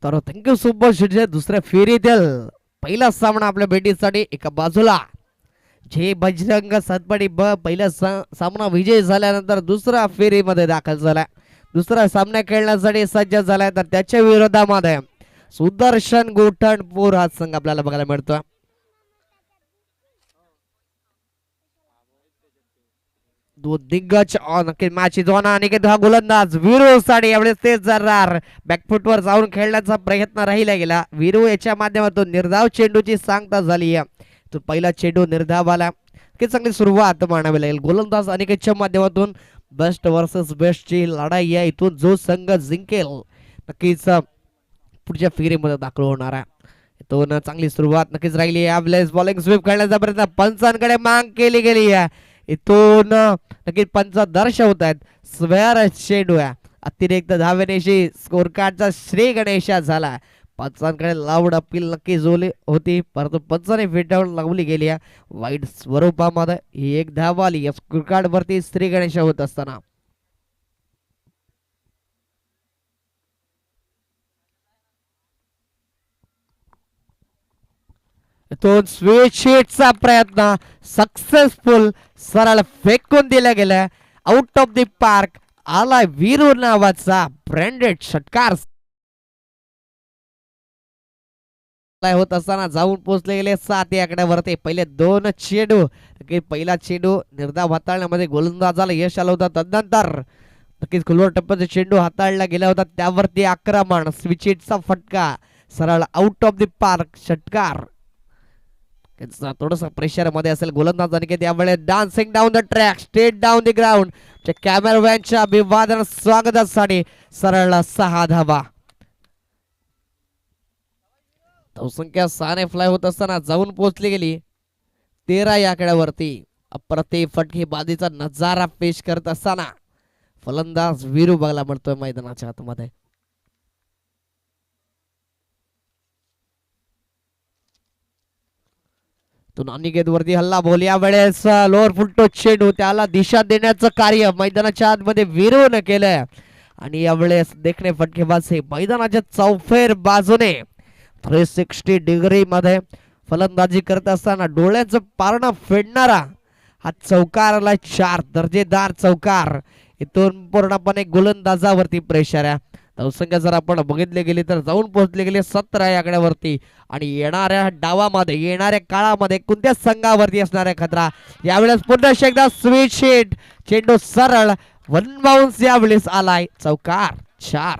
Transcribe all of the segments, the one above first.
तर thank you super शेटचे दुसऱ्या फेरीतील पहिला सामना आपल्या भेटीसाठी एका बाजूला जे बजरंग सातपाडी पहिला सामना विजय झाल्यानंतर दुसऱ्या फेरीमध्ये दाखल झाला. दुसरा सामना खेळण्यासाठी सज्ज झालाय तर त्याच्या विरोधामध्ये सुदर्शन गोठणपूर हा संघ आपल्याला बघायला मिळतो. दिग्गज नक्की मॅच जोना अनिकेत हा गोलंदाज वीरू साडी यावेळेस तेच जरार बॅकफुटवर जाऊन खेळण्याचा प्रयत्न राहिला गेला. वीरू याच्या माध्यमातून निर्धाव चेंडूची सांगता झाली. तो पहिला चेंडू निर्धाव आला की चांगली सुरुवात मानावी लागेल. गोलंदाज अनिकेतच्या माध्यमातून बेस्ट वर्सेस बेस्ट ची लढाई आहे. इथून जो संघ जिंकेल नक्कीच पुढच्या फेरीमध्ये दाखल होणार आहे. इथून चांगली सुरुवात नक्कीच राहिली. यावेळेस बॉलिंग स्वीप खेळण्याचा प्रयत्न पंचांकडे मांग केली गेली आहे. इथून नक्कीच पंच दर्शवत आहेत स्वेअर चेंडू अतिरिक्त धावेनेशी स्कोर कार्डचा श्री गणेशा झाला. पंचांकडे लावड अपील नक्की जोली होती परंतु पंचाने फेटाळून लावली गेली वाईट स्वरूपामध्ये. ही एक धाव आली या स्कोर कार्ड वरती श्री गणेशा होत असताना. तो स्वीट प्रयत्न सक्सेसफुल सरळ फेकून दिला गेला आउट ऑफ द पार्क. आला वीरू नावाचा ब्रँडेड षटकार होत असताना जाऊन पोहोचले गेले 7 या आकड्यावरती. पहिले 2 चेंडू पहिला चेंडू निर्धाव हाताळण्यामध्ये गोलंदाजाला यश आलं होतं. तदनंतर नक्कीच खोलवर टप्प्याचा चेंडू हाताळला गेला होता त्यावरती आक्रमण स्विचिटचा फटका सरळ आउट ऑफ द पार्क षटकार. थोडस प्रेशर मध्ये असेल गोलंदाज अनिकेत यावेळेस dancing down the track straight down the ground कॅमेरामॅनच्या अभिवादन स्वागतासाठी सरळ 6 धावा. धावसंख्या 6 फ्लाय होत असताना जाऊन पोहोचली गेली 13 या आकड्यावरती. अप्रतिम फटकेबाजीचा नजारा पेश करत असताना फलंदाज वीरू बघायला मिळतोय मैदानाच्या आतमध्ये. अनिकेत वरती हल्ला बोल यावेळेस लोअर फुलटो चेंडू त्याला दिशा देण्याचं कार्य मैदानाच्या आतमध्ये वीरून केलंय आणि यावेळेस देखणे फटकेबाज हे मैदानाच्या चौफेर बाजूने 360 डिग्री मध्ये फलंदाजी करत असताना डोळ्याचं पारणं फेडणारा हा चौकारला 4 दर्जेदार चौकार. इथून पूर्णपणे गोलंदाजावरती प्रेशर आहे. धावसंख्या जर आपण बघितले गेले तर जाऊन पोहोचले गेले 17 या आकड्यावरती आणि येणाऱ्या डावामध्ये येणाऱ्या काळामध्ये कोणत्या संघावरती असणाऱ्या खतरा. यावेळेस पुन्हा एकदा स्वीट शीट चेंडू सरळ वन बाउन्स यावेळेस आलाय चौकार 4.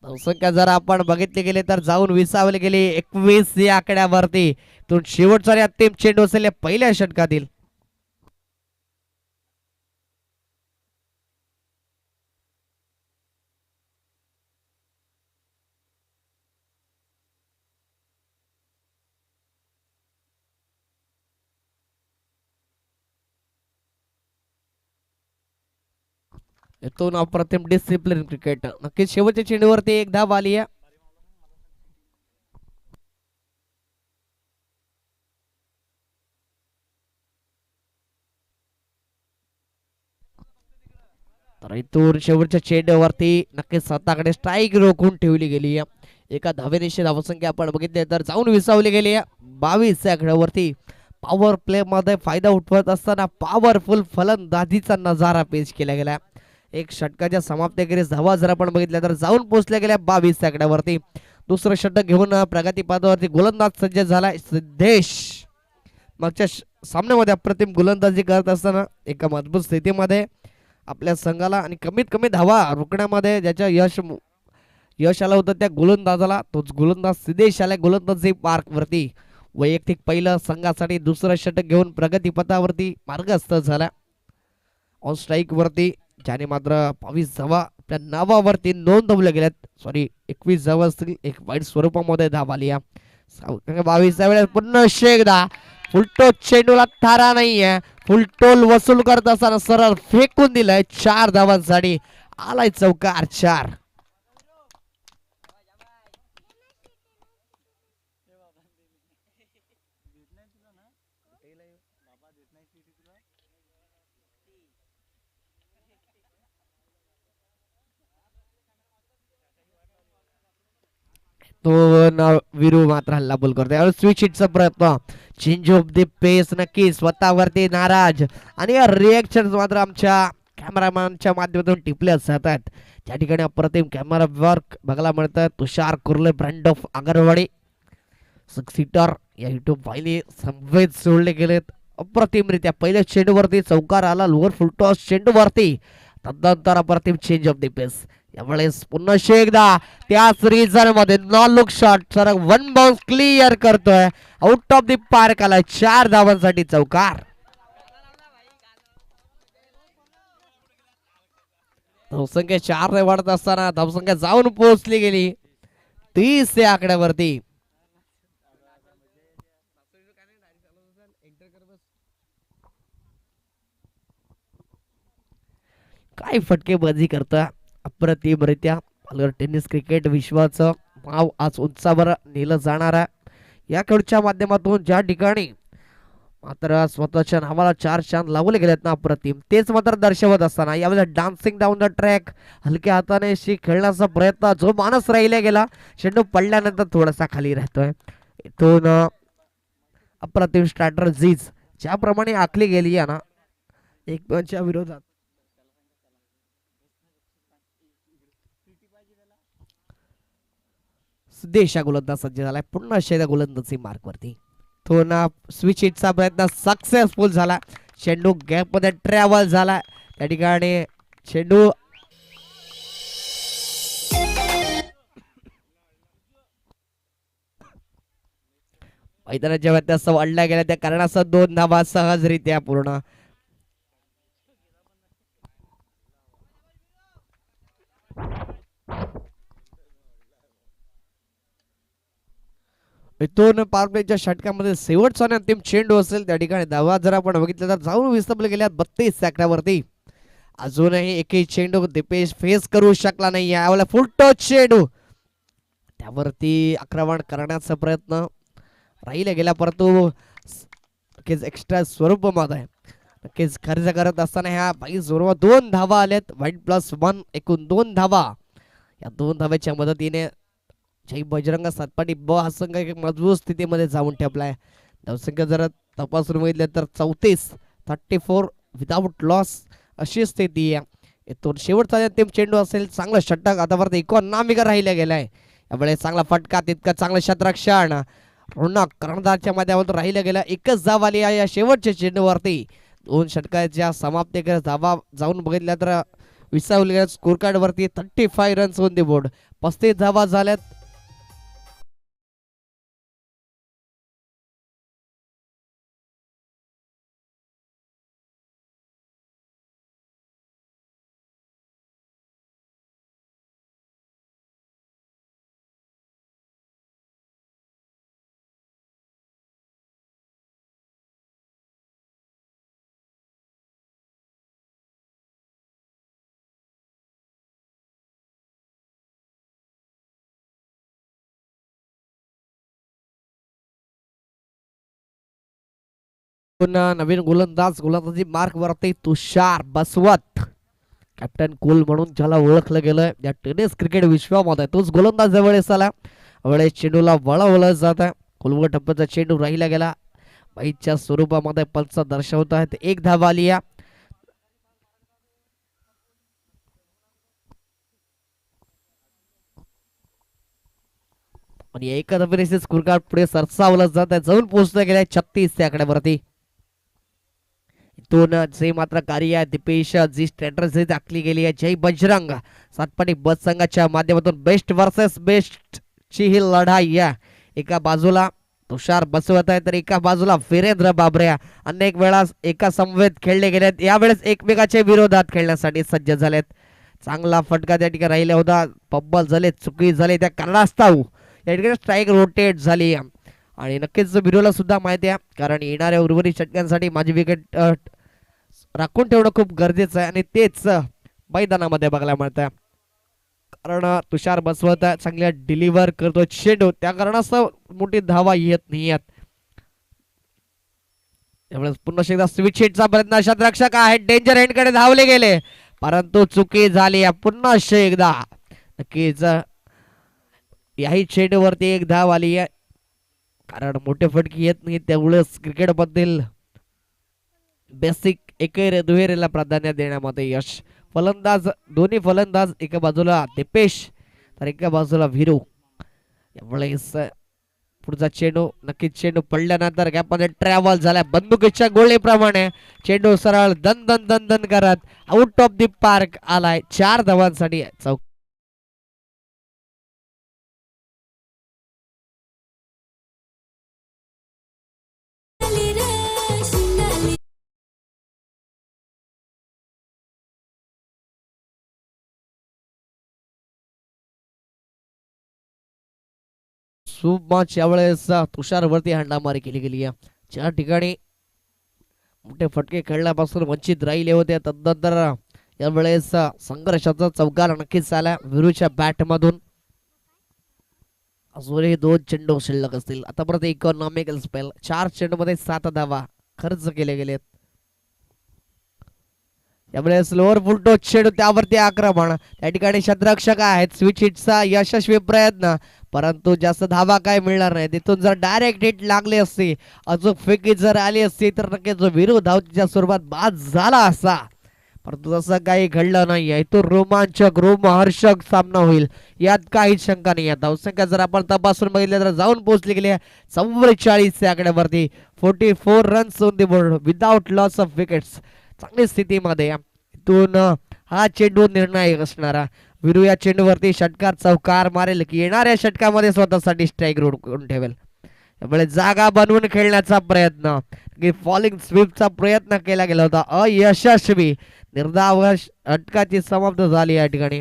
धावसंख्या जर आपण बघितले गेले तर जाऊन विसावले गेले 21 या आकड्यावरती. तो शेवटचा अंतिम चेंडू असेल पहिल्या षटकातील. इथून अप्रतिम डिसिप्लिन क्रिकेट नक्कीच शेवटच्या चेंडूवरती एक धाव आली आहे. तर इथून शेवटच्या चेंडूवरती नक्कीच स्वतःकडे स्ट्राईक रोखून ठेवली गेली आहे. एका धावेनिशी धावसंख्या आपण बघितली तर जाऊन विसावली गेली आहे 22 या खेळावरती. पॉवर प्ले मध्ये फायदा उठवत असताना पॉवरफुल फलंदाजीचा नजारा पेश केला गेला. एक षटकाच्या समाप्तीखेरीज धावा जर आपण बघितल्या तर जाऊन पोहोचल्या गेल्या 22 आकड्यावरती. दुसरं षटक घेऊन प्रगती पथावरती गोलंदाज सज्ज झाला सिद्धेश. मागच्या सामन्यामध्ये अप्रतिम गोलंदाजी करत असताना एका मजबूत स्थितीमध्ये आपल्या संघाला आणि कमीत कमी धावा रोखण्यामध्ये ज्याच्या यश आलं होतं त्या गोलंदाजाला तोच गोलंदाज सिद्धेश आला गोलंदाजी पार्क वरती. वैयक्तिक पहिलं संघासाठी दुसरं षटक घेऊन प्रगती पथावरती मार्गस्थ झाला. ऑन स्ट्राईक वरती ज्याने मात्र 22 धावा आपल्या नावावरती नोंदवल्या गेल्यात. सॉरी 21 धावा असतील एक वाईट स्वरूपामध्ये धाव आली. 22 वेळेस पुन्हा एकदा फुलटो चेंडूला थारा नाहीये. फुलटोल वसूल करत असताना सरळ फेकून दिलाय 4 धावांसाठी आलाय चौकार 4. विरू मात्र हल्ला बोल करतोय. स्विच हिटचा प्रयत्न, चेंज ऑफ द पेस नक्की स्वतःवरती नाराज आणि रिएक्शन मात्र आमच्या कॅमेरामॅनच्या माध्यमातून टिपले जातात. त्या ठिकाणी अप्रतिम कॅमेरा वर्क बघायला मिळतं. तुषार कुर्ले ब्रँड ऑफ आगरवाडी सक्सीटर या युट्यूब फायली संवेद सोडले गेलेत अप्रतिमरित्या. पहिल्या चेंडूवरती चौकार आला, लोअर फुलटॉस चेंडूवरती, तदनंतर अप्रतिम चेंज ऑफ द पेस. यावेळेस पुन्हा एकदा त्याच रिझन मध्ये नॉन लुक शॉट सरक वन बाउन्स क्लिअर करतोय. आउट ऑफ द पार्क आला, 4 धावांसाठी चौकार. धावसंख्या 4 ने वाढत असताना धावसंख्या जाऊन पोहोचली गेली 30 या आकड्यावरती. काय फटकेबाजी करता अप्रतिमरित्या. टेनिस क्रिकेट विश्वाचं नाव आज उंचावर नेलं जाणार आहे. या खेळच्या माध्यमातून ज्या ठिकाणी मात्र स्वतःच्या नावाला 4 चांद लावले गेलेत ना अप्रतिम, तेच मात्र दर्शवत असताना यावेळेस डान्सिंग डाऊन द ट्रॅक हलक्या हाताने खेळण्याचा प्रयत्न, जो माणूस राहिला गेला, चेंडू पडल्यानंतर थोडासा खाली राहतोय. इथून अप्रतिम स्ट्रॅटर्जीज ज्याप्रमाणे आखली गेली आहे ना एकमेकांच्या विरोधात, देशा गोलंदाज सज्ज झालाय पुन्हा शेदा गोलंदाजी मार्क वरती. तो ना स्विच हिटचा प्रयत्न सक्सेसफुल झाला. चेंडू गॅप मध्ये ट्रॅव्हल झाला. त्या ठिकाणी चेंडू मैदानाच्या व्यत्यास वाढल्या गेल्या, त्या कारणासह 2 धावा सहजरित्या पूर्ण. इथून पारप्लेच्या षटकामध्ये शेवटचा आणि अंतिम चेंडू असेल. त्या ठिकाणी धावा जर आपण बघितलं तर जाऊन विस्थापले गेल्या 32 सेकंदावरती. अजूनही एकही चेंडू दिपेश फेस करू शकला नाही. यावेळेला फुल टच चेंडू त्यावरती आक्रमण करण्याचा प्रयत्न राहिला गेला, परंतु नक्कीच एक्स्ट्रा स्वरूपामध्ये नक्कीच खर्च करत असताना ह्या 22 ओव्हरवर 2 धावा आल्यात. वाईट +1 एकूण 2 धावा. या 2 धाव्याच्या मदतीने जय बजरंग सातपाटी ब हा संघ एक मजबूत स्थितीमध्ये जाऊन ठेपलाय. धावसंख्या जर तपासून बघितलं तर 34 विदाउट लॉस अशी स्थिती आहे. इथून शेवटचा अंतिम चेंडू असेल. चांगला षटक आतापर्यंत इकॉनॉमिक राहिला गेलाय. यावेळेस चांगला फटका, तितका चांगलं क्षेत्ररक्षण रोनक कर्णधारच्या माध्यमातून राहिला गेला. एकच धाव आली आहे या शेवटच्या चेंडूवरती. 2 षटकाच्या समाप्तीकडे धावा जाऊन बघितल्या तर विसावलेल्या स्कोर कार्ड वरती 35 रन्स ऑन द बोर्ड. 35 धावा झाल्यात. नवीन गोलंदाजी मार्क वरती तुषार बसवत, कॅप्टन कूल म्हणून ज्याला ओळखलं गेलं या टेनिस क्रिकेट विश्वामध्ये, तोच गोलंदाज जवळच आला. वेळेस चेंडूला वळवलं जात आहे. कुलवट टप्प्याचा चेंडू राहिला गेला. बाईच्या स्वरूपामध्ये पंच दर्शवत आहेत. 1 धावा आली. आणि एका धावेने स्कोर कार्ड पुढे सरसावलं जात आहे. जाऊन पोहोचलं गेल्या 36 या आकड्यावरती. इथून जे मात्र कार्य दिपेश जी स्ट्रॅटर्जी दाखली गेली आहे जय बजरंग सातपाटी बस संघाच्या माध्यमातून बेस्ट वर्सेस बेस्ट ची ही लढाई आहे. एका बाजूला तुषार बसवत आहे तर एका बाजूला वीरेंद्र बाबऱ्या अनेक वेळा एका समवेत खेळले गेलेत. यावेळेस एकमेकाच्या विरोधात खेळण्यासाठी सज्ज झालेत. चांगला फटका त्या ठिकाणी राहिला होता. पब्बल झाले, चुकी झाली, त्या कारणास्तव या ठिकाणी स्ट्राईक रोटेट झाली. आणि नक्कीच बिरोला सुद्धा माहिती आहे, कारण येणाऱ्या उर्वरित षटकांसाठी माझी विकेट राखून ठेवणं खूप गरजेचं आहे आणि तेच मैदानामध्ये बघायला मिळतं. कारण तुषार बसवत चांगल्या डिलिव्हर करतो चेंडू, त्या कारणास्तव मोठी धावा येत नाही आहेत. त्यामुळे पुन्हा एकदा स्विच हिटचा प्रयत्न, क्षेत्ररक्षक आहे डेंजर एंड कडे धावले गेले परंतु चुकी झाली. पुन्हा एकदा नक्कीच याही चेंडूवरती एक धाव आली आहे. कारण मोठे फटके येत नाही त्यामुळेच क्रिकेट मधील बेसिक एकेर दुहेरीला प्राधान्य देण्यामध्ये यश. फलंदाज दोन्ही फलंदाज एका बाजूला दिपेश तर एका बाजूला वीरू. यावेळेस पुढचा चेंडू नक्कीच चेंडू पडल्यानंतर गॅपमध्ये ट्रॅव्हल झालाय बंदुकीच्या गोळीप्रमाणे. चेंडू सरळ दन दन दन दन करत आउट ऑफ दी पार्क आलाय. 4 धावांसाठी चौक. सुमच यावेळेस तुषारवरती हाणामारी केली गेली आहे. ज्या ठिकाणी मोठे फटके खेळण्यापासून वंचित राहिले होते तदनंतर यावेळेस संघर्षाचा चौकार नक्कीच आला वीरूच्या बॅट मधून. अजूनही 2 चेंडू शिल्लक असतील. आतापर्यंत इकॉनॉमिकल स्पेल 4 चेंडू मध्ये 7 धावा खर्च केले गेलेत. यावेळेस लोअर फुल टॉस चेंडू त्यावरती आक्रमण. त्या ठिकाणी शतरक्षक आहेत स्विच हिटचा यशस्वी प्रयत्न परंतु जास्त धावा काय मिळणार नाही. तिथून जर डायरेक्ट हिट लागली असती अचूक फेकी जर आली असती तर नक्कीच विरोध धावच्या स्वरूपात बाद झाला असता. परंतु तसं काही घडलं नाहीये. तो रोमांचक रोमहर्षक सामना होईल यात काही शंका नाही. धावसंख्या जर आपण तपासून बघितले तर जाऊन पोहोचली गेली 44 या आकड्यावरती. 44 runs on the board without loss of wickets. चांगली स्थितीमध्ये इथून हा चेंडू निर्णायक असणारा वीरू या चेंडूवरती षटकार चौकार मारेल की येणाऱ्या षटकामध्ये स्वतःसाठी स्ट्राईक रोखून ठेवेल. त्यामुळे जागा बनवून खेळण्याचा प्रयत्न फॉलिंग स्वीपचा प्रयत्न केला गेला होता अयशस्वी. निर्धाव षटकाची समाप्त झाली या ठिकाणी.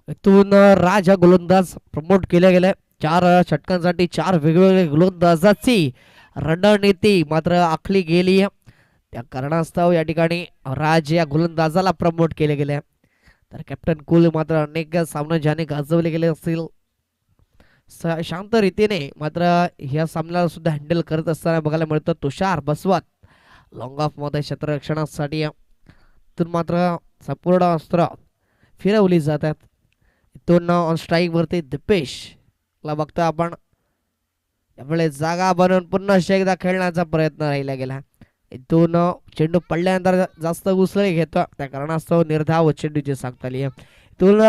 इथून राज हा गोलंदाज प्रमोट केले गेले. 4 षटकांसाठी 4 वेगवेगळे गोलंदाजाची रणनीती मात्र आखली गेली. त्या कारणास्तव या ठिकाणी राज या गोलंदाजाला प्रमोट केले गेले. तर कॅप्टन कुल मात्र अनेक सामने ज्याने गाजवले गेले असतील शांत रीतीने मात्र ह्या सामन्याला सुद्धा हँडल करत असताना बघायला मिळतं तुषार बसवत. लॉंग ऑफ मध्ये क्षेत्ररक्षणासाठी इथून मात्र संपूर्ण अस्त्र फिरवली जातात. इथून ऑन स्ट्राईक वरती दिपेश ला बघतो आपण. यावेळेस जागा बनवून पुन्हा एकदा खेळण्याचा प्रयत्न राहिला गेला. इथून चेंडू पडल्यानंतर जास्त उसळी घेतो त्या कारणास्तव निर्धाव चेंडूची सांगताली. इथून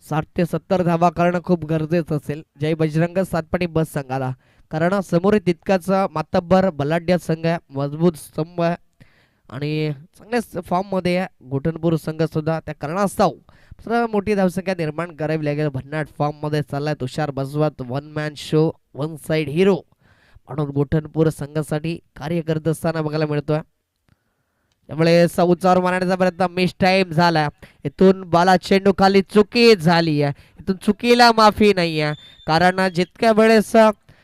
60 ते 70 धावा करणं खूप गरजेचं असेल जय बजरंग सातपाटी बस संघाला. कारण समोर तितकाच मातब्बर बलाढ्य संघ आहे मजबूत स्तंभ आहे आणि चांगल्याच फॉर्म मध्ये आहे गोठणपूर संघ सुद्धा. त्या कारणास्तव मोठी धावसंख्या निर्माण करावी लागेल. भन्नाट फॉर्म मध्ये चाललाय तुषार बसवत. 1 मॅन शो 1 साइड हिरो म्हणून गोठणपूर संघासाठी कार्य करत असताना बघायला मिळतोय. त्यामुळे उंचावर मारण्याचा प्रयत्न मिस टाइम झाला. इथून बाला चेंडू खाली चुकी झाली आहे. इथून चुकीला माफी नाही आहे कारण जितक्या वेळेस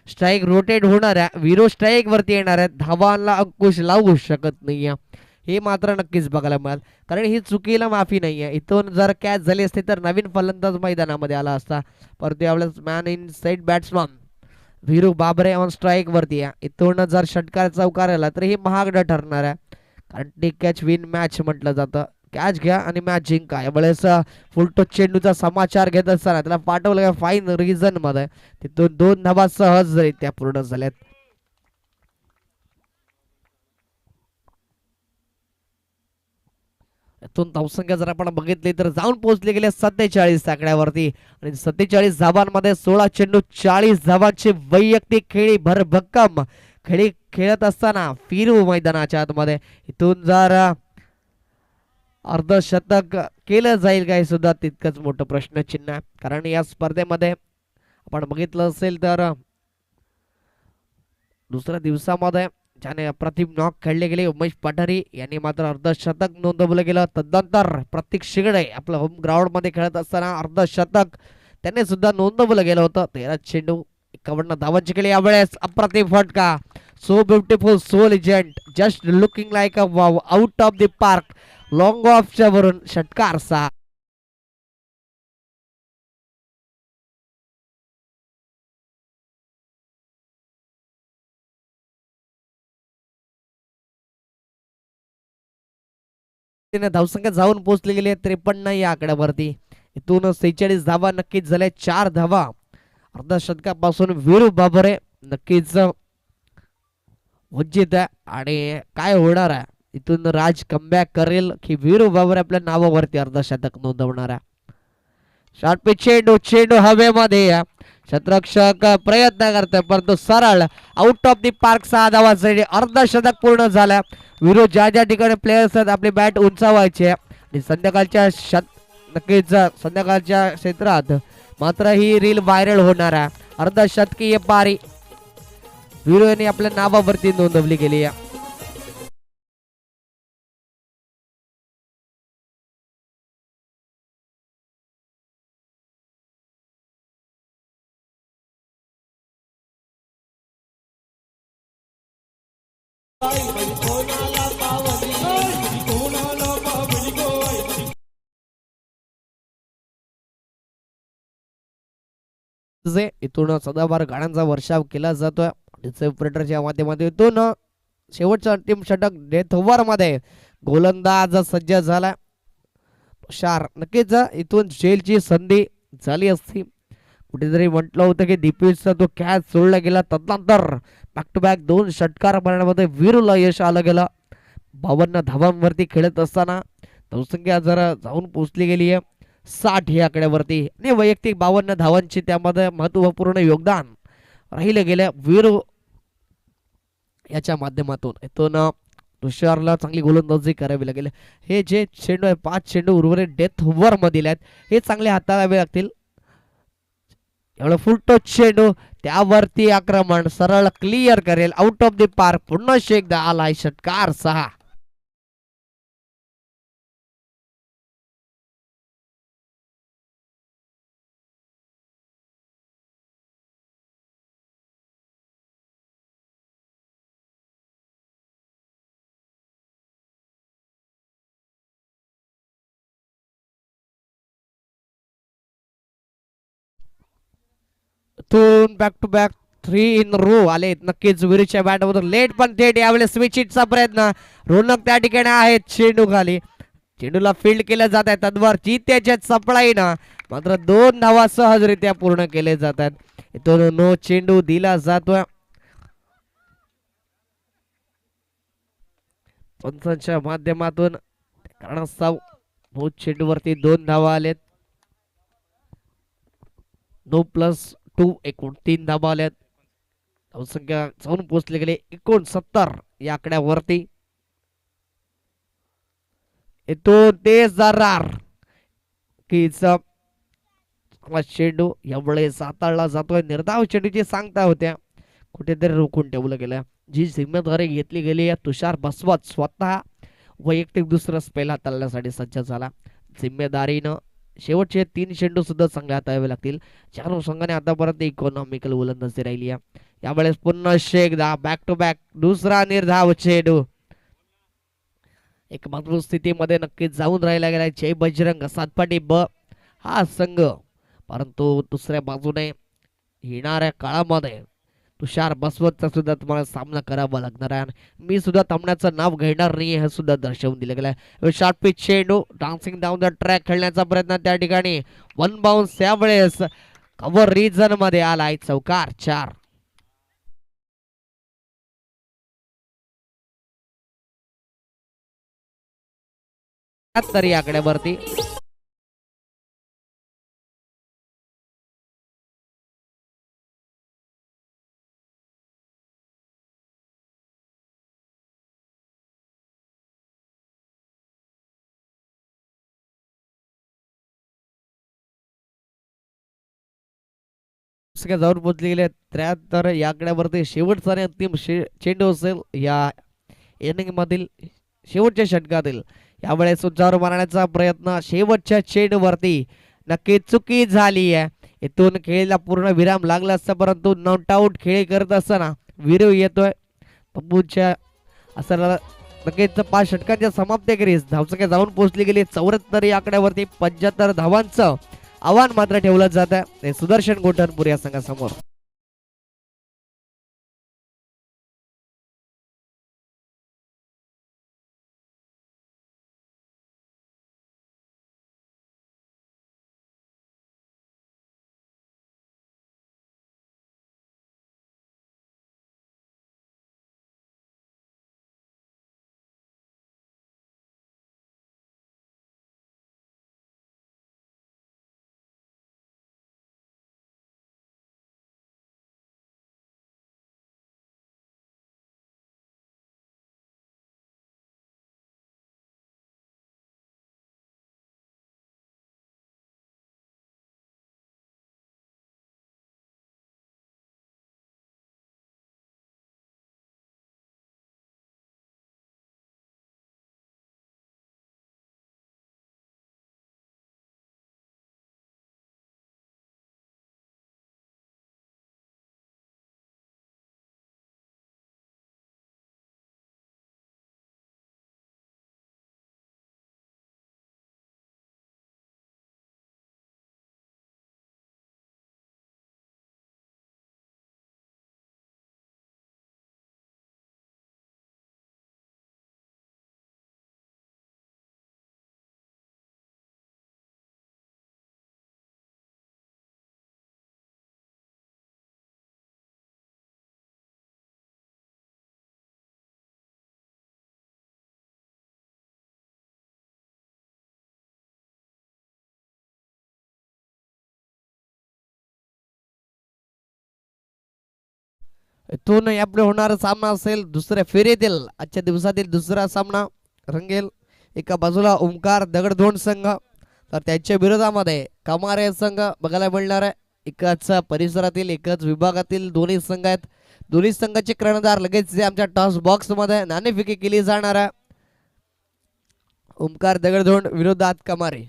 स्ट्राईक रोटेट होणार आहे वीरू स्ट्राईक वरती येणार आहे धावांना अंकुश लावू शकत नाही. हे मात्र नक्कीच बघायला मिळाल कारण ही चुकीला माफी नाही आहे. इथून जर कॅच झाली असते तर नवीन फलंदाज मैदानामध्ये आला असता. परंतु यावेळेस man inside batsman Veeru Babare on strike वरती आहे. इथून जर षटकार चौकार आला तर ही महागडं ठरणार आहे कारण ती कॅच विन मॅच म्हटलं जातं. कॅच घ्या आणि मॅच जिंका. यावेळेस फुलटो चेंडूचा समाचार घेत असताना त्याला पाठवलं फाईन रिझन मध्ये, तिथून 2 धावा सहजरित्या पूर्ण झाल्यात. यातून धावसंख्या जर आपण बघितली तर जाऊन पोहोचले गेले 47 आकड्यावरती आणि 47 धावांमध्ये 16 चेंडू 40 धावांची वैयक्तिक खेळी भरभक्कम खेळी खेळत असताना फिरू मैदानाच्या आतमध्ये इथून जर अर्धशतक केलं जाईल काय सुद्धा तितकंच मोठं प्रश्नचिन्ह आहे. कारण या स्पर्धेमध्ये आपण बघितलं असेल तर दुसऱ्या दिवसामध्ये ज्याने अप्रतिम नॉक खेळले गेले उमेश पठारी यांनी मात्र अर्धशतक नोंदवलं गेलं. तदनंतर प्रतीक शिगडे आपलं होम ग्राउंड मध्ये खेळत असताना अर्धशतक त्याने सुद्धा नोंदवलं गेलं होतं. 13 चेंडू 51 धावांची खेळी. यावेळेस अप्रतिम फटका. So beautiful, so legend, just looking like a wow, out of the park, long ऑफच्या वरून षटकार 6. धावसंख्या जाऊन पोहोचली गेली 53 या आकड्यावरती. इथून 46 धावा नक्कीच झाल्या. 4 धावा अर्धशतकापासून वीरू बाबरे नक्कीच वंचित आहे. आणि काय होणार आहे इथून, राज कमबॅक करेल की वीरू बाबरे आपल्या नावावरती अर्धशतक नोंदवणार आहे. शॉर्ट पिच चेंडू, चेंडू हवेमध्ये, क्षेत्ररक्षक प्रयत्न करतोय परंतु सरळ आउट ऑफ दी पार्क. 6 धावांसाठी अर्धशतक पूर्ण झालं. विरोध ज्या ज्या ठिकाणी प्लेयर्स आहेत आपली बॅट उंचावायची आणि संध्याकाळच्या नक्कीच संध्याकाळच्या क्षेत्रात मात्र ही रील व्हायरल होणार आहे. अर्धशतकीय पारी विरो यांनी आपल्या नावावरती नोंदवली गेली आहे. इथून सदाभार गाड्यांचा वर्षाव केला जातोय ऑपरेटरच्या माध्यमातून. शेवटचं अंतिम षटक डेथ ओव्हर मध्ये गोलंदाज सज्ज झाला. तुषार नक्कीच इथून जेलची संधी झाली असती. कुठेतरी म्हटलं होतं की दीपेशचा तो कॅच सोडला गेला. तदनंतर बॅक टू बॅक 2 षटकार मारण्यामध्ये वीरूला यश आलं गेलं. 52 धावांवरती खेळत असताना धावसंख्या जरा जाऊन पोहोचली गेली आहे 60 या आकड्यावरती आणि वैयक्तिक 52 धावांची त्यामध्ये महत्वपूर्ण योगदान राहिलं गेलं वीरू याच्या माध्यमातून. इथून तुषारला चांगली गोलंदाजी करावी लागेल. हे जे चेंडू आहे 5 चेंडू उर्वरित डेथ ओव्हर मध्ये आहेत हे चांगले हाताळावे लागतील. एवढं फुल टच चेंडू त्यावरती आक्रमण सरळ क्लिअर करेल आउट ऑफ द पार्क. पुन्हा एकदा आलाय षटकार 6. Back to back 3 in row आले नक्कीच विरुच्या बॅटमधून. लेट पण थेट यावेळेस स्विच हिटचा प्रयत्न. रोनक त्या ठिकाणी आहेत. चेंडू खाली, चेंडूला फील्ड केलं जात आहे तद्वार चित्याच्या चपळाईनं मात्र 2 धावा सहजरित्या पूर्ण केले जातात. इथून नो चेंडू दिला जातोय. पंचांच्या माध्यमातून कारणास्तव नो चेंडूवरती 2 धावा आलेत. नो प्लस 2 एकूण 3 धावा आल्यात. धावसंख्या जाऊन पोहोचले गेले 69 या आकड्यावरती. येतो ते जरार की चेंडू यावेळेस हाताळला जातोय. निर्धाव चेंडूची सांगता होत्या कुठेतरी रोखून ठेवलं गेलं. जी जिम्मेदारी घेतली गेली या तुषार बसवत स्वतः वैयक्तिक दुसरं स्पेल हाताळण्यासाठी सज्ज झाला. जिम्मेदारीनं शेवटचे 3 चेंडू सुद्धा चांगले हाताळावे लागतील. ज्या अनुषंगाने आतापर्यंत इकॉनॉमिकल गोलंदाजी राहिली आहे. यावेळेस पुन्हा एकदा बॅक टू बॅक दुसरा निर्धाव चेंडू एक मजबूत स्थितीमध्ये नक्कीच जाऊन राहिला गेला. जय बजरंग सातपाटी ब हा संघ. परंतु दुसऱ्या बाजूने येणाऱ्या काळामध्ये तुषार बसवतचा सुद्धा तुम्हाला सामना करावा लागणार आहे. मी सुद्धा थांबण्याचं नाव घेणार नाही हे सुद्धा दर्शवून दिलं गेलं आहे. शॉर्ट पिच चेंडू डान्सिंग डाऊन द ट्रॅक खेळण्याचा प्रयत्न त्या ठिकाणी वन बाउन्स यावेळेस कव्हर रिजन मध्ये आलाय. चौकार 4. तरी आकड्यावरती जाऊन पोहोचले गेले 73 या आकड्यावरती शेवटचा आणि अंतिम चेंडू असेल या इनिंग मधील शेवटच्या षटकातील. यावेळेस उंचावर मारण्याचा प्रयत्न शेवटच्या चेंडूवरती नक्की चुकी झाली आहे. इथून खेळीला पूर्ण विराम लागला असता परंतु नॉट आउट खेळ करत असताना विरव येतोय पप्पूच्या असं नक्कीच 5 षटकांच्या समाप्तीखेरीज धावसंख्या जाऊन पोहोचली गेली 74 या आकड्यावरती. 75 धावांचं आव्हान मात्र ठेवलं जात आहे सुदर्शन गोठणपूर या संघासमोर. इथून यापुढे होणारा सामना असेल दुसऱ्या फेरीतील आजच्या दिवसातील दुसरा सामना रंगेल. एका बाजूला ओमकार दगडधोंड संघ तर त्यांच्या विरोधामध्ये कमारे संघ बघायला मिळणार आहे. एकाच परिसरातील एकाच विभागातील दोन्ही संघ आहेत. दोन्ही संघाचे कर्णधार लगेच आमच्या टॉस बॉक्स मध्ये नाणेफेकी केली जाणार आहे. ओमकार दगडधोंड विरोधात कमारे.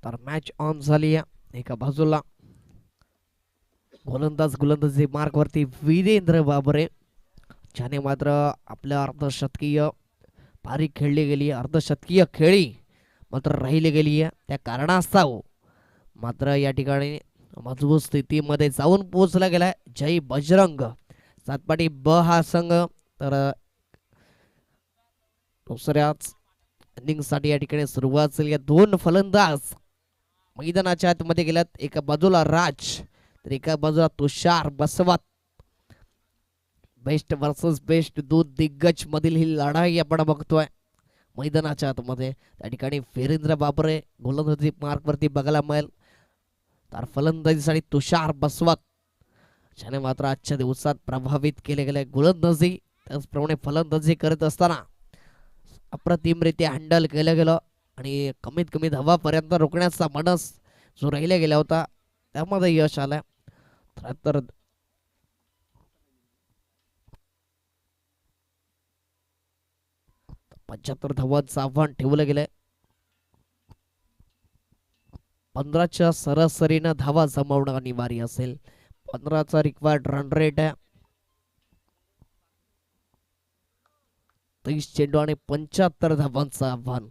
तर मॅच ऑन झाली आहे. एका बाजूला गोलंदाजी मार्क वरती वीरेंद्र बाबरे ज्याने मात्र आपल्या अर्धशतकीय पारी खेळली गेली. अर्धशतकीय खेळी मात्र राहिली गेली आहे. त्या कारणास्तव मात्र या ठिकाणी मजबूत स्थितीमध्ये जाऊन पोहोचला गेलाय जय बजरंग सातपाटी ब हा संघ. तर दुसऱ्याच इनिंगसाठी या ठिकाणी सुरुवात झाली. या दोन फलंदाज मैदानाच्या आतमध्ये गेल्यात. एका बाजूला राज तर एका बाजूला तुषार बसवत. बेस्ट वर्सेस बेस्ट दोन दिग्गज मधील ही लढाई आपण बघतोय मैदानाच्या आतमध्ये. त्या ठिकाणी वीरेंद्र बाबरे गोलंदाजी मार्क वरती बघायला मिळेल, तर फलंदाजीसाठी तुषार बसवत ज्याने मात्र आजच्या दिवसात प्रभावित केले गेले. गोलंदाजी त्याचप्रमाणे फलंदाजी करत असताना अप्रतिमरित्या हँडल केलं गेलं आणि कमीत कमी धावापर्यंत रोखण्याचा मनस जो राहिला गेला होता त्यामध्ये यश आलं. तर 75 धावांचं आव्हान ठेवलं गेलंय. 15च्या सरासरीनं धावा जमवणं अनिवार्य असेल. 15चा रिक्वायर्ड रन रेट आहे. 23 चेंडू आणि 75 धावांचं आव्हान.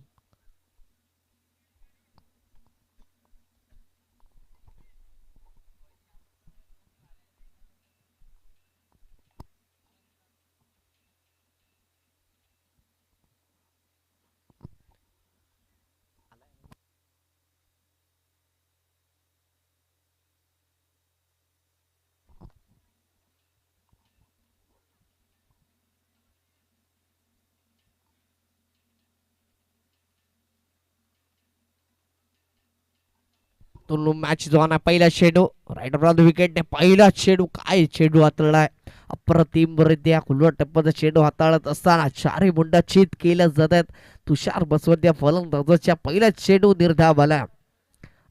तो मॅच जो आहे पहिला चेंडू राईट ऑन विकेट. पहिला चेंडू काय चेंडू हाताळलाय अप्रतिमरित्या. खुलवा टप्प्याचा चेंडू हाताळत असताना चारही मुंडा चित केल्या जातात. तुषार बसवत या फलंदाजाच्या पहिला चेंडू निर्धाव आला.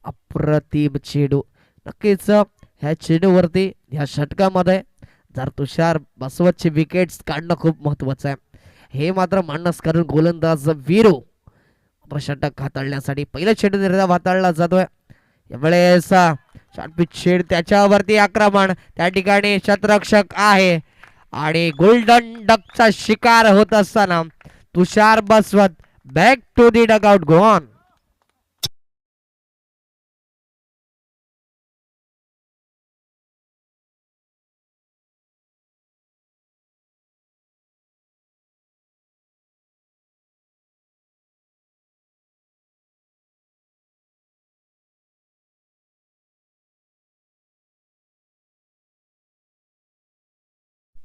अप्रतिम चेंडू. नक्कीच ह्या चेंडूवरती ह्या षटकामध्ये जर तुषार बसवतचे विकेट्स काढणं खूप महत्वाचं आहे. हे मात्र मानस करून गोलंदाज वीरू षटक हाताळण्यासाठी पहिला चेंडू निर्धाव हाताळला जातोय. यावेळेस पिच त्याच्यावरती आक्रमण. त्या ठिकाणी शतरक्षक आहे आणि गोल्डन डकचा शिकार होत असताना तुषार बसवत back to the dugout gone.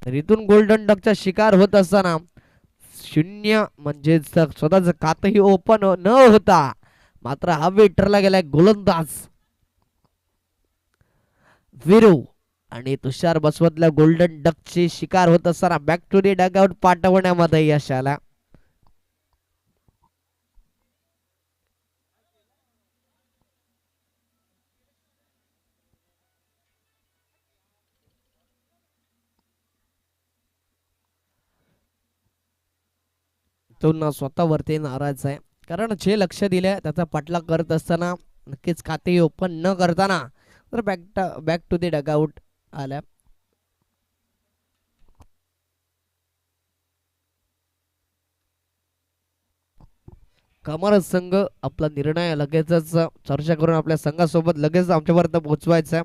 इथून गोल्डन डकचा शिकार होत असताना शून्य म्हणजे स्वतःच खातही ओपन न होता मात्र हा ठरला गेलाय गोलंदाज वीरू आणि तुषार बसवतला गोल्डन डकची शिकार होत असताना बॅक टू दी डगआउट पाठवण्यामध्ये यश आला. तो स्वतःवरती नाराज आहे कारण जे लक्ष दिले त्याचा पाठलाग करत असताना नक्कीच खाते ओपन न करताना तर बॅक टू दी डगआउट आल्या. कमर संघ आपला निर्णय लगेचच चर्चा करून आपल्या संघासोबत लगेच आमच्यापर्यंत पोहोचवायचा.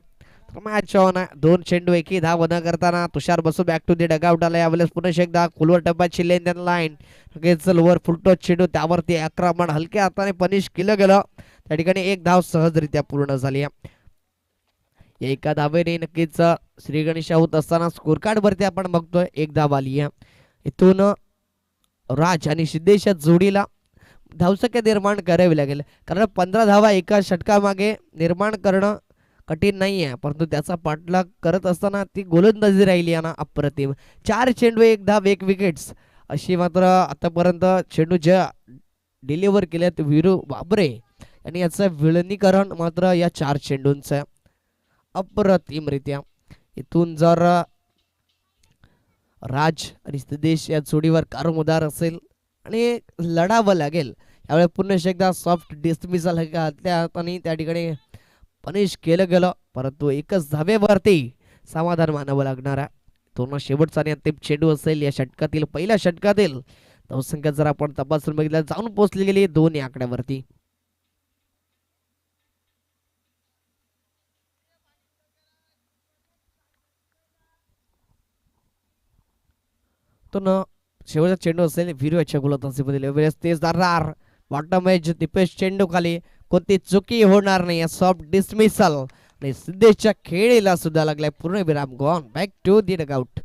मॅच ऑन आहे. 2 चेंडू एकही धाव न करताना तुषार बसू बॅक टू दी डगआउट आला. यावेळेस पुन्हा एकदा खोलवर टप्प्याची लेन लाईन लगेच लोवर फुलटो चेंडू त्यावरती आक्रमण हलक्या हाताने पनिश केलं गेलं. त्या ठिकाणी एक धाव सहजरित्या पूर्ण झाली. एका धावेने नक्कीच श्री गणेश होत असताना स्कोर कार्ड वरती आपण बघतोय एक धाव आली आहे. इथून राज आणि सिद्धेशच्या जोडीला धावसंख्या निर्माण करावी लागेल कारण 15 धावा एका षटकामागे निर्माण करणं कठीण नाही आहे परंतु त्याचा पाठलाग करत असताना ती गोलंदाजी राहिली आहे ना अप्रतिम. 4 चेंडू एक धाव 1 विकेट्स अशी मात्र आतापर्यंत चेंडू ज्या डिलिव्हर केल्यात वीरू बाबरे आणि याचं विलनीकरण मात्र या 4 चेंडूंचं अप्रतिमरित्या. इथून जर राज आणि सिद्धेश या जोडीवर कारमोदार असेल आणि लढावं लागेल. यावेळी पुन्हा एकदा सॉफ्ट डिसमिसल आणि त्या ठिकाणी पनिश केलं गेलं परंतु एकच धावेवरती समाधान मानावं लागणार आहे. दोन शेवटचा आणि अंतिम चेंडू असेल या षटकातील पहिल्या षटकातील धावसंख्या जर आपण तपासून बघितलं जाऊन पोहोचली गेली 2 या आकड्यावरती. तो न शेवटचा चेंडू असेल वीरू याच्या गोलंदाजीमध्ये वेळेस तेज दारार बॉटम एज दीपेश चेंडू खाली, कोणती चुकी होणार नाही. सॉफ्ट डिसमिसल आणि सिद्धेशच्या खेळीला सुद्धा लागलाय पूर्ण विराम. Gone back to the dugout.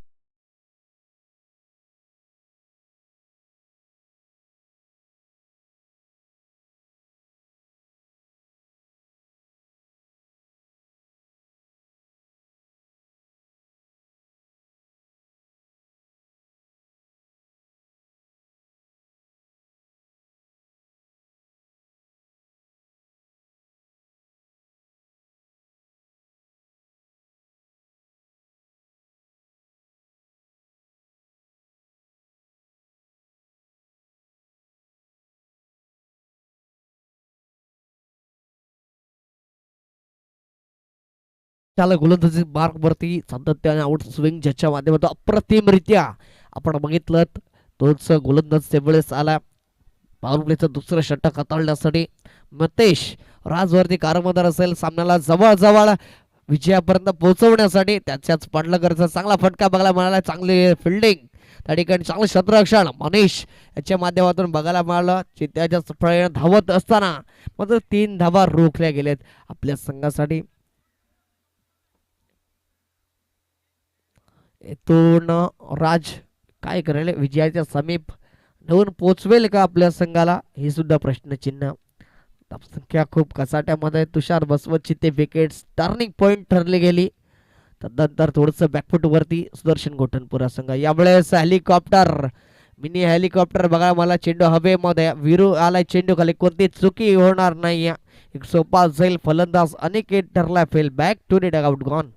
त्याला गोलंदाजी मार्क वरती सातत्याने आउट स्विंग ज्याच्या माध्यमातून अप्रतिमरित्या आपण बघितलं, तोच गोलंदाज त्यावेळेस आला पॉवर प्लेचं दुसरं षटक हाताळण्यासाठी. मतेश राजवरती कारमदार असेल सामन्याला जवळ विजयापर्यंत पोहोचवण्यासाठी. त्याच्याच पाडलकरचा चांगला फटका बघायला मिळाला. चांगली फिल्डिंग त्या ठिकाणी, चांगलं क्षेत्ररक्षण मनीष याच्या माध्यमातून बघायला मिळालं. चित्त्याच्या प्रयाण धावत असताना मात्र 3 धावा रोखल्या गेल्यात आपल्या संघासाठी. इथून राज काय करेल, विजयाच्या समीप नेऊन पोचवेल का आपल्या संघाला, हे सुद्धा प्रश्नचिन्ह. संख्या खूप कसाट्यामध्ये. तुषार बसवतची ते विकेट टर्निंग पॉइंट ठरली गेली. तदनंतर थोडस बॅकफुट वरती सुदर्शन गोठणपुरा संघ. यावेळेस हेलिकॉप्टर, मिनी हेलिकॉप्टर बघा मला. चेंडू हवेमध्ये, विरू आलाय चेंडू खाली, कोणती चुकी होणार नाही. एक सोपा जाईल फलंदाज अनिकेत ठरला fail. Back to the dugout. Gone.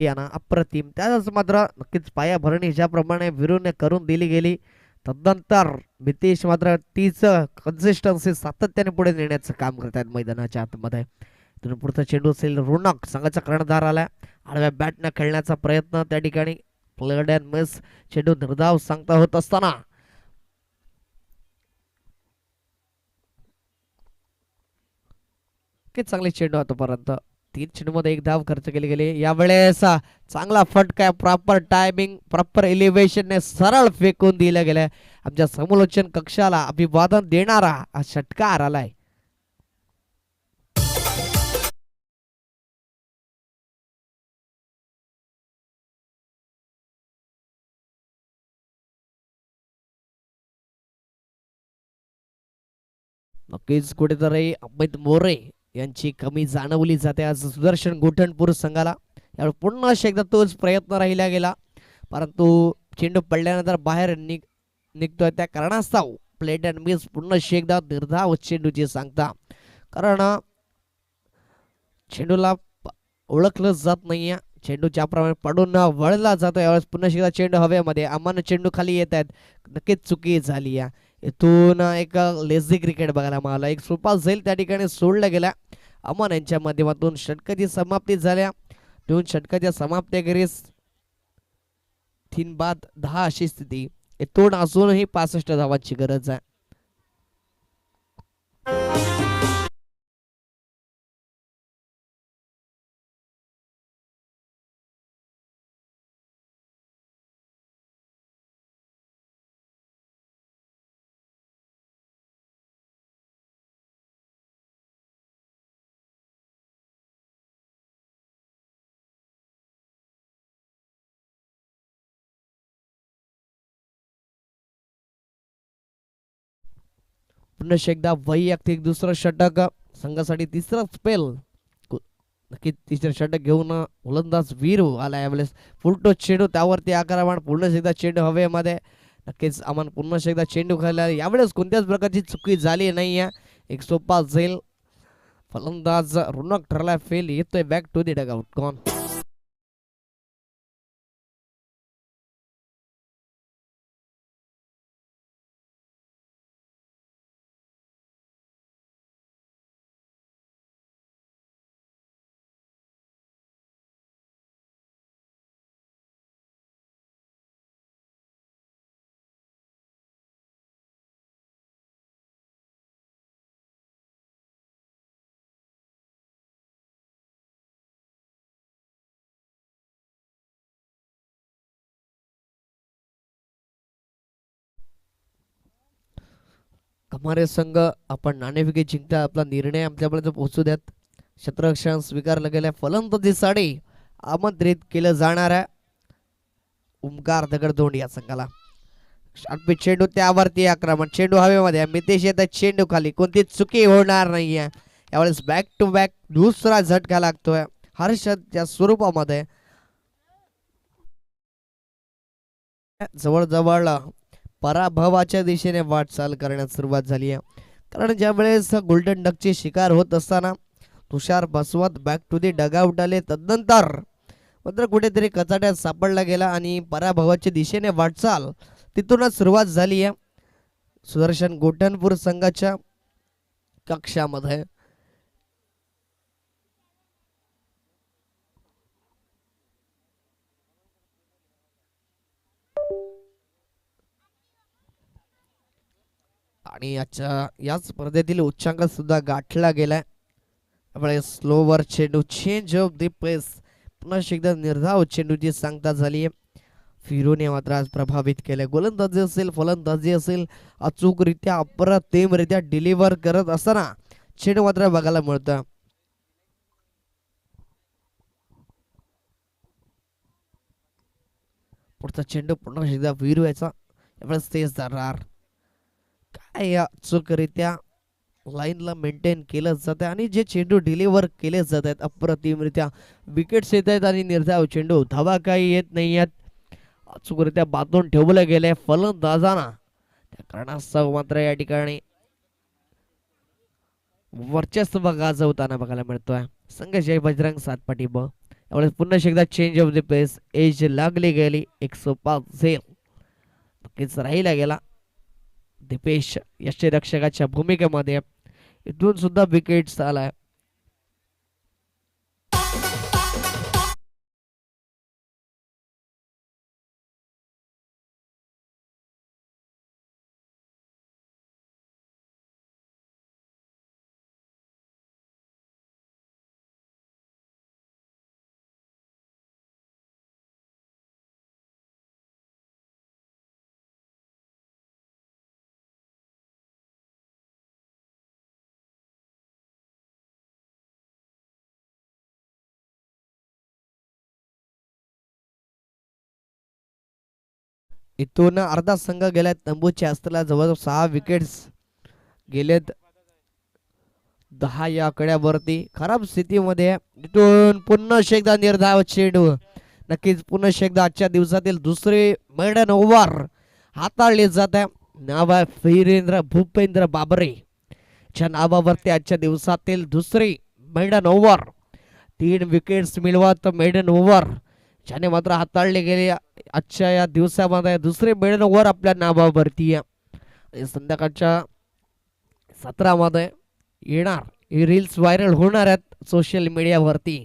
अप्रतिम. त्याच मात्र नक्कीच पायाभरणी ज्याप्रमाणे विरूने करून दिली गेली, तदनंतर नितेश मात्र तीच कन्सिस्टन्सी सातत्याने पुढे नेण्याचं काम करतात मैदानाच्या आतमध्ये. पुढचा चेंडू असेल रोनक संघाचा कर्णधार आला. आडव्या बॅटने खेळण्याचा प्रयत्न त्या ठिकाणी प्लेड अँड मिस. चेंडू निर्धाव सांगता होत असताना चांगले चेंडू आतापर्यंत 3 चेंडूमध्ये 1 धाव खर्च केली गेली. यावेळेस चांगला फटका, प्रॉपर टायमिंग, प्रॉपर एलिव्हेशनने सरळ फेकून दिला गेला. आमच्या समालोचन कक्षाला अभिवादन देणारा हा षटकार आलाय. नक्कीच कुठेतरी अमित मोरे यांची कमी जाणवली जाते आज सुदर्शन गोठणपूर संघाला. यावेळी पुन्हा एकदा तोच प्रयत्न राहिला गेला, परंतु चेंडू पडल्यानंतर बाहेर निघतोय त्या कारणास्तव प्लेट अँड मिस. पुन्हा एकदा निर्धाव चेंडूची सांगता, कारण चेंडूला ओळखलं जात नाहीये. चेंडू ज्याप्रमाणे पडून वळला जातो, यावेळेस पुन्हा एकदा चेंडू हवेमध्ये. अमन चेंडू खाली येत आहेत, नक्कीच चुकी झाली. इथून एक लेझी क्रिकेट बघायला मिळाला. एक सोपा झेल त्या ठिकाणी सोडला गेला. अमन यांच्या माध्यमातून षटकाची समाप्ती झाल्या. 2 षटकाच्या समाप्तीखेरीज 3 बाद 10 अशी स्थिती. इथून अजूनही 65 धावांची गरज आहे. पुन्हा एकदा वैयक्तिक दुसरं षटक, संघासाठी तिसरा स्पेल. नक्की तिसरे षटक घेऊन गोलंदाज वीर आला यावेळेस. फुलटो चेंडू त्यावरती आक्रमण, पुन्हा एकदा चेंडू हवेमध्ये. नक्कीच आम्हाला पुन्हा एकदा चेंडू खेळला यावेळेस कोणत्याच प्रकारची चुकी झाली नाहीये. एक सोपा झेल फलंदाज रोनक ठरला फेल, येतोय बॅक टू दी डगआउट. कॉन कमारे संघ आपण नाणेफेकी जिंकता आपला निर्णय आमच्यापर्यंत पोहोचू द्यात. क्षेत्ररक्षण स्वीकारलं गेलं. फलंदाजीसाठी आमंत्रित केलं जाणार आहे ओमकार दगडधोंड या संघाला. शार्पी चेंडू त्यावरती आक्रमण, चेंडू हवेमध्ये. मितेश येत चेंडू खाली, कोणती चुकी होणार नाहीये यावेळेस. बॅक टू बॅक दुसरा झटका लागतोय हर्षदच्या स्वरूपामध्ये. जवळजवळ पराभवाच्या दिशेने वाटचाल करण्यास सुरुवात झाली आहे. कारण ज्या वेळेस गोल्डन डकची शिकार होत असताना तुषार बसवत बॅक टू दी डगआउट आले, तदनंतर मात्र कुठेतरी कचाट्यात सापडला गेला आणि पराभवाच्या दिशेने वाटचाल तिथूनच सुरुवात झाली आहे सुदर्शन गोटनपूर संघाच्या कक्षामध्ये. आणि आजच्या या स्पर्धेतील उच्चांक सुद्धा गाठला गेलाय. त्यामुळे स्लोवर चेंडू, चेंज ऑफ द पेस, पुन्हा एकदा निर्धाव चेंडूची सांगता झाली आहे. फिरोने मात्र आज प्रभावित केले. गोलंदाजी असेल फलंदाजी असेल अचूकरित्या अप्रतिमरित्या डिलिव्हर करत असताना चेंडू मात्र बघायला मिळतं. पुढचा चेंडू पुन्हा एकदा वीर व्हायचा. यावेळेस तेच धरणार. काय या चूकरित्या लाईनला मेंटेन केलं जात आहे आणि जे चेंडू डिलिव्हर केले जात आहेत अप्रतिमरित्या विकेट्स येत आहेत आणि निर्धाव चेंडू, धावा काही येत नाही आहेत. अचूकरित्या बांधून ठेवलं गेलंय फलंदाजांना. त्या कारणास्तव मात्र या ठिकाणी वर्चस्व गाजवताना बघायला मिळतोय संघ जय बजरंग सातपाटी ब. यावेळेस पुन्हा एकदा change of the pace, edge लागली गेली. 105 झेल नक्कीच राहिला गेला. दीपेश यष्टीरक्षकाच्या भूमिकेमध्ये इथून सुद्धा विकेट्स आलाय. इथून अर्धा संघ गेलाय तंबूच्या असताना जवळ 6 विकेट्स गेलेत 10 या आकड्यावरती. खराब स्थितीमध्ये इथून पुन्हा एकदा निर्धाव चेंडू, नक्कीच पुन्हा एकदा आजच्या दिवसातील दुसरी मैदान ओव्हर हाताळली जात आहे. नाव आहे वीरेंद्र भूपेंद्र बाबरे च्या नावावरती आजच्या दिवसातील दुसरी मैदान ओव्हर. 3 विकेट्स मिळवत मैदान ओव्हर ज्याने मात्र हाताळले गेले आजच्या या दिवसामध्ये दुसरे मैदान ओव्हर आपल्या नावावरती आहे. संध्याकाळच्या सत्रामध्ये येणार ही रील्स व्हायरल होणार आहेत सोशल मीडियावरती.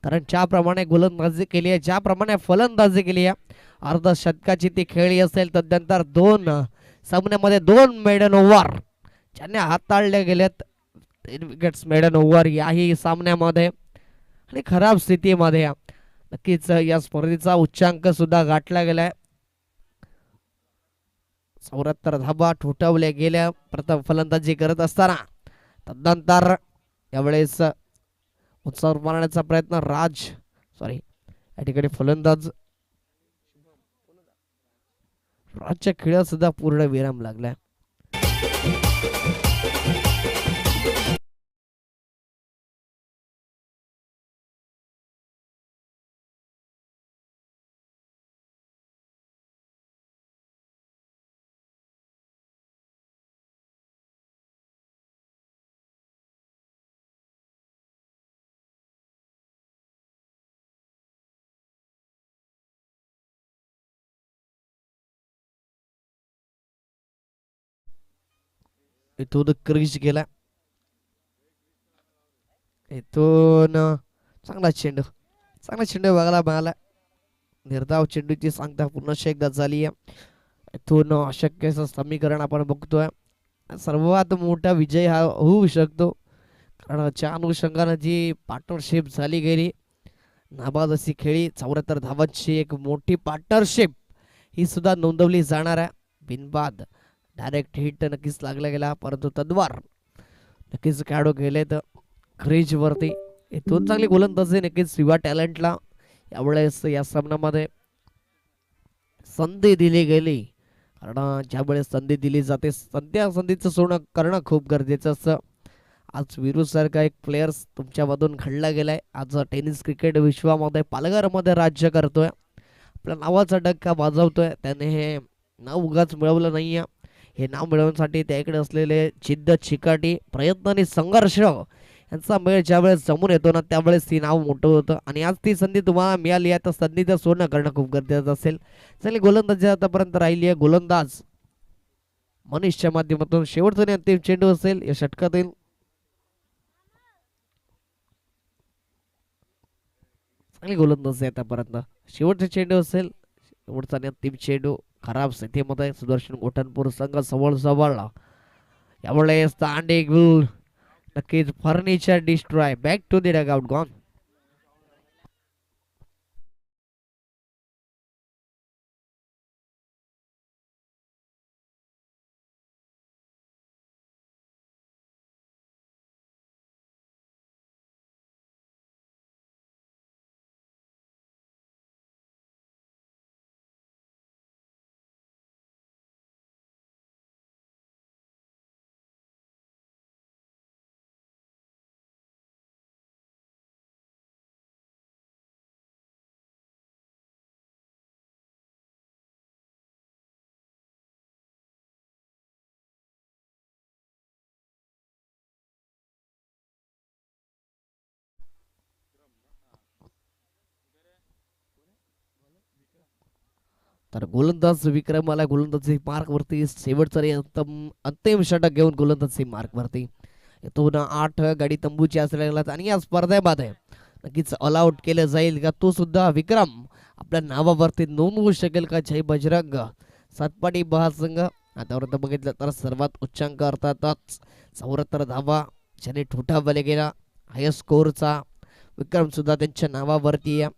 कारण ज्याप्रमाणे गोलंदाजी केली आहे, ज्याप्रमाणे फलंदाजी केली आहे, अर्धशतकाची ती खेळी असेल, तदनंतर 2 सामन्यामध्ये 2 मैदान ओव्हर ज्याने हाताळले गेलेत. 3 विकेट्स मैदान ओव्हर याही सामन्यामध्ये आणि खराब स्थितीमध्ये. नक्कीच या स्पर्धेचा उच्चांक सुद्धा गाठला गेलाय. 74 धाबा ठोठावल्या गेल्या प्रथम फलंदाजी करत असताना. तदनंतर यावेळेस उत्साह मारण्याचा प्रयत्न या ठिकाणी फलंदाज राजच्या खेळात सुद्धा पूर्ण विराम लागलाय. इथून क्रीज गेला, इथून चांगला चेंडू बघायला मिळाला. निर्धाव चेंडूची सांगता पूर्ण एकदा झाली आहे. इथून अशक्य समीकरण आपण बघतोय. सर्वात मोठा विजय हा होऊ शकतो, कारण च्या अनुषंगाने जी पार्टनरशिप झाली गेली, नाबाद अशी खेळी 74 धावांची एक मोठी पार्टनरशिप ही सुद्धा नोंदवली जाणार आहे. बिनबाद डायरेक्ट हिट नक्कीच लागला गेला, परंतु तद्वार नक्कीच खेळाडू गेलेत क्रीज वरती. इथून चांगली गोलंदाजी नक्कीच युवा टॅलेंटला यावेळेस या सामन्यामध्ये संधी दिली गेली, कारण ज्यावेळेस संधी दिली जाते त्या संधीचं सोनं करणं खूप गरजेचं असतं. आज विरू सारखा एक प्लेयर्स तुमच्यामधून घडला गेलाय. आज टेनिस क्रिकेट विश्वामध्ये पालघरमध्ये राज्य करतोय, आपल्या नावाचा डक्का वाजवतोय. त्याने हे नाव उगाच मिळवलं नाहीये. हे नाव मिळवण्यासाठी त्याकडे असलेले जिद्द, चिकाटी, प्रयत्न आणि संघर्ष यांचा मेळ ज्यावेळेस जमून येतो ना, त्यावेळेस ती नाव मोठं होतं. आणि आज ती संधी तुम्हाला मिळाली आहे, तर संधीचं सोनं करणं खूप गरजेचं असेल. चांगली गोलंदाजी आतापर्यंत राहिली आहे. गोलंदाज मनीषच्या माध्यमातून शेवटचा अंतिम चेंडू असेल या षटकातील. चांगली गोलंदाजी आतापर्यंत. शेवटचा चेंडू असेल, शेवटचा अंतिम चेंडू. खराब स्थितीमध्ये सुदर्शन गोठणपूर संघ जवळ यावेळेस दांडे गुल नक्कीच furniture destroy. Back to the dugout gone. तर गोलंदाज विक्रमाला गोलंदाजी मार्क वरती शेवटचा अंतिम षटक घेऊन गोलंदाजी मार्क वरती येतो ना. 8 गाडी तंबूची असलेला आणि या स्पर्धेमध्ये नक्कीच ऑल आउट केलं जाईल का, तो सुद्धा विक्रम आपल्या नावावरती नोंदवू शकेल का. जय बजरंग सातपाटी महासंघ आतापर्यंत बघितलं तर सर्वात उच्चांक अर्थातच 74 धावा ज्याने ठोठावले गेला. हायस्ट स्कोरचा विक्रम सुद्धा त्यांच्या नावावरती या.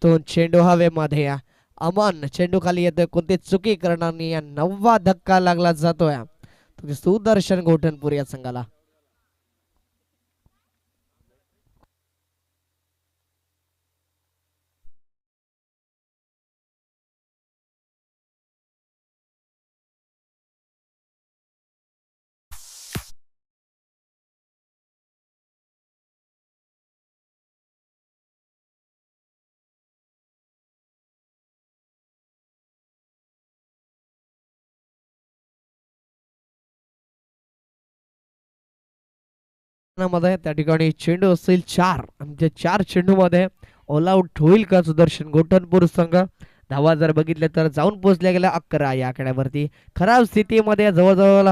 तो चेंडू हवेमध्ये या. अमन चेंडू खाली येतोय, कोणती चुकी करणार नाही. 9वा धक्का लागला जातोय सुदर्शन गोठणपूर या संघाला. मध्ये त्या ठिकाणी चेंडू असेल 4 आणि त्या 4 चेंडू मध्ये ऑल आउट होईल का सुदर्शन गोठणपूर संघ. धावा जर बघितले तर जाऊन पोहोचल्या गेल्या 11 या आकड्यावरती. खराब स्थितीमध्ये जवळजवळ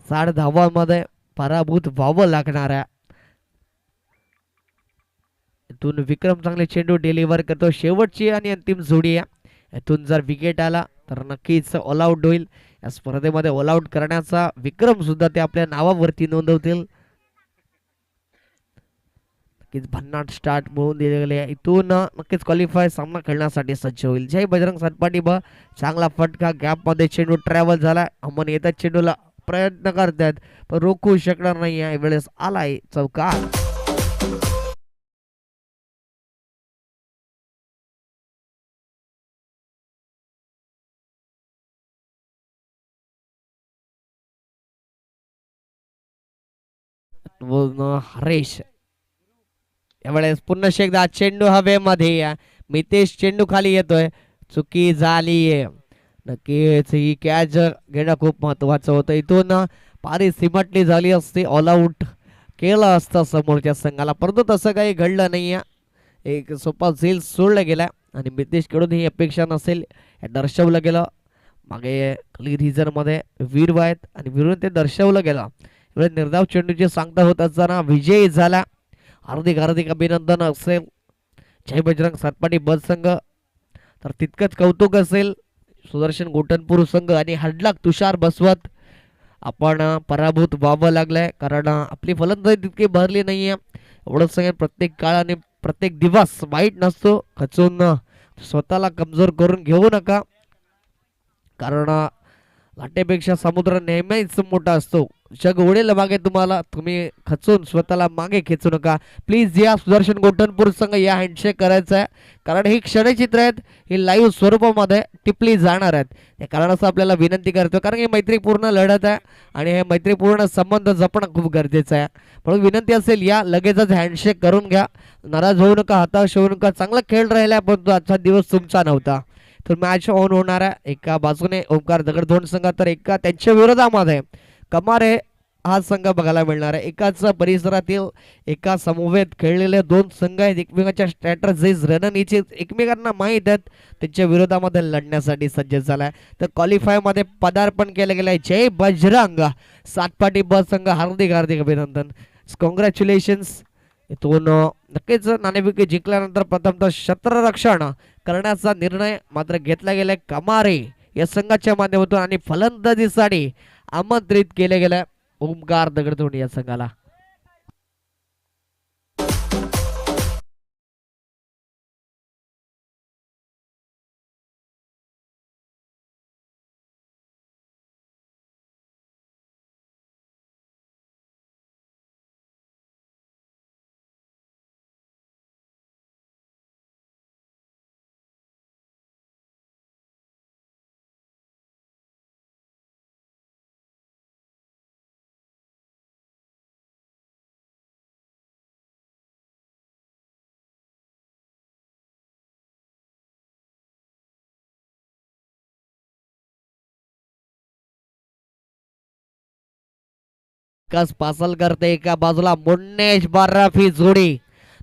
60 धावांमध्ये पराभूत व्हावं लागणार आहे. इथून विक्रम चांगले चेंडू डिलिव्हर करतो. शेवटची आणि अंतिम जोडी आहे. इथून जर विकेट आला तर नक्कीच ऑल आउट होईल. या स्पर्धेमध्ये ऑल आउट करण्याचा विक्रम सुद्धा ते आपल्या नावावरती नोंदवतील. नक्कीच भन्नाट स्टार्ट मिळून दिले गेले. इथून नक्कीच क्वालिफाय सामना खेळण्यासाठी सज्ज होईल. जय बजरंग सटपाटी चांगला फटका गॅप मध्ये चेंडू ट्रॅव्हल झाला. अमन येतात चेंडूला प्रयत्न करतात पण रोखू शकणार नाही. या वेळेस आलाय चौकार. हरेश यावेळेस पुन्हा एकदा चेंडू हवेमध्ये या. मितेश चेंडू खाली येतोय, चुकी झालीये. नक्कीच ही कॅच घेणं खूप महत्वाचं होतं. इथून पारी सिमटली झाली असते, ऑल आउट केलं असतं समोरच्या संघाला, परंतु तसं काही घडलं नाहीये. एक सोपा झेल सोडला गेला आणि मितेश कडून ही अपेक्षा नसेल हे दर्शवलं गेलं. मागे रिझन मध्ये वीर आहेत आणि वीरून ते दर्शवलं गेलं. एवढे निर्धाव चेंडूची सांगता होत असताना विजयी झाला. हार्दिक हार्दिक अभिनंदन असेल जय बजरंग सातपाटी बस संघ. तर तितकंच कौतुक असेल सुदर्शन गोटनपूर संघ आणि हडलाक तुषार बसवत. आपण पराभूत व्हावं लागलंय कारण आपली फलंदाजी तितकी भरली नाहीये. एवढंच सांगेन प्रत्येक काळ आणि प्रत्येक दिवस वाईट नसतो. खचून स्वतःला कमजोर करून घेऊ नका कारण लाटेपेक्षा समुद्र नेहमीच मोठा असतो. जग ओढेल मागे तुम्हाला. तुम्ही खचून स्वतःला मागे खेचू नका प्लीज. या सुदर्शन गोटनपूर संघ या हँडशेक करायचं आहे कारण ही क्षणचित्र आहेत. ही लाईव्ह स्वरूपामध्ये टिपली जाणार आहेत. त्या कारणाचं आपल्याला विनंती करतो कारण ही मैत्रीपूर्ण लढत आहे आणि हे मैत्रीपूर्ण संबंध जपणं खूप गरजेचं आहे. म्हणून विनंती असेल या लगेचच हँडशेक करून घ्या. नाराज होऊ नका, हताश होऊ नका. चांगला खेळ राहिला परंतु आजचा दिवस तुमचा नव्हता. तर मॅच ऑन होणार आहे. एका बाजूने ओंकार दगडधोंड संघ तर एका त्यांच्या विरोधामध्ये कमारे हा संघ बघायला मिळणार आहे. एकाच परिसरातील एका समवेत खेळलेले दोन संघ आहेत. एकमेकांच्या स्ट्रॅटर्जीज रणनीती एकमेकांना माहीत आहेत. त्यांच्या विरोधामध्ये लढण्यासाठी सज्ज झालाय. तर क्वालिफाय मध्ये पदार्पण केलं गेलंय जय बजरंग सातपाटी बस संघ. हार्दिक हार्दिक अभिनंदन, कॉंग्रॅच्युलेशन्स. इथून नक्कीच नाणेफेक जिंकल्यानंतर प्रथमतः क्षेत्ररक्षण करण्याचा निर्णय मात्र घेतला गेलाय कमारे या संघाच्या माध्यमातून आणि फलंदाजीसाठी आमंत्रित केले गेले ओमकार दगडधोंड या संघाला. कस पासल करते एका बाजूला मुन्नेश बर्फी जोडी.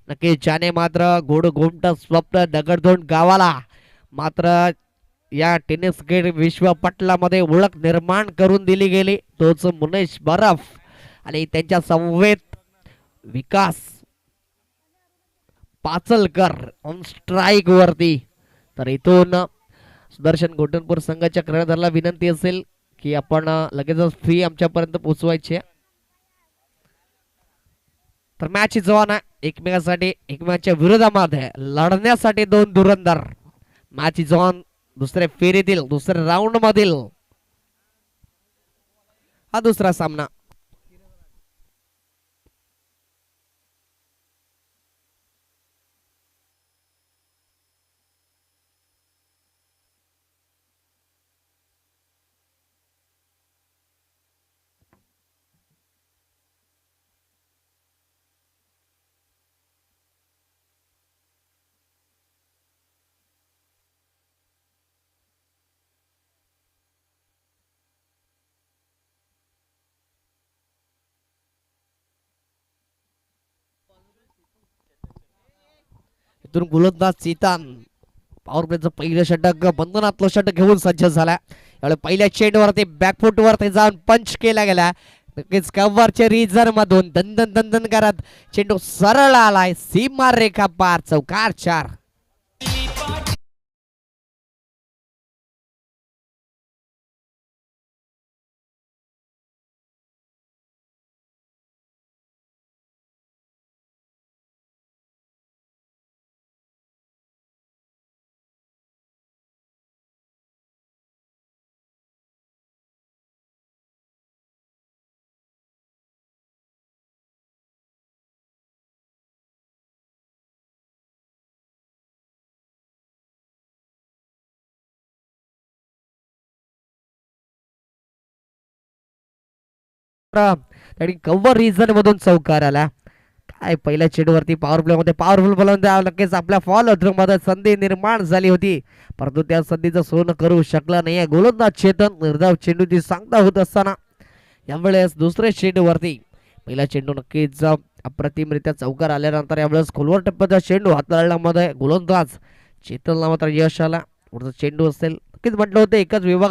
नक्की ज्याने मात्र गोड गोमट स्वप्न दगडधोंड गावाला मात्र या टेनिस क्रीडा विश्व पटलामध्ये ओळख निर्माण करून दिली गेली तोच मुन्नेश बर्फ आणि त्यांच्या समवेत विकास पाचलकर ऑन स्ट्राईक वरती. तर इथून सुदर्शन गोटनपूर संघाच्या कर्णधाराला विनंती असेल की आपण लगेचच फी आमच्यापर्यंत पोहोचवायची आहे. तर मॅच जवान आहे एकमेकांसाठी एकमेकांच्या विरोधामध्ये लढण्यासाठी दोन धुरंधर. मॅच जवान दुसऱ्या फेरीतील दुसऱ्या राऊंड मधील हा दुसरा सामना. इथून गोलंदाज चेतन पॉवर प्लेचं पहिलं षटक बंधनातलं षटक घेऊन सज्ज झाला. यावेळी पहिल्या चेंडूवरती बॅकफुट वरती जाऊन पंच केला गेला. नक्कीच कव्हरच्या रिझर मधून दंदन दंदन करत चेंडू सरळ आलाय सीमा रेखा पार चौकार 4. आणि कव्हर रिझन मधून चौकार आला. काय पहिल्या चेंडूवरती पॉवर प्ले मध्ये पॉवरफुल बोलवून नक्कीच आपल्या फॉल मध्ये संधी निर्माण झाली होती परंतु त्या संधीचं सोनं करू शकला नाही. गोलंदाज चेतन निर्धाव चेंडूची सांगता होत असताना यावेळेस दुसऱ्या चेंडूवरती पहिला चेंडू नक्कीच अप्रतिमरित्या चौकार आल्यानंतर यावेळेस खोलवर टप्प्याचा चेंडू हाताळण्यामध्ये गोलंदाज चेतनला मात्र यश आला. पुढचा चेंडू असेल नक्कीच म्हटलं होतं एकाच विभागात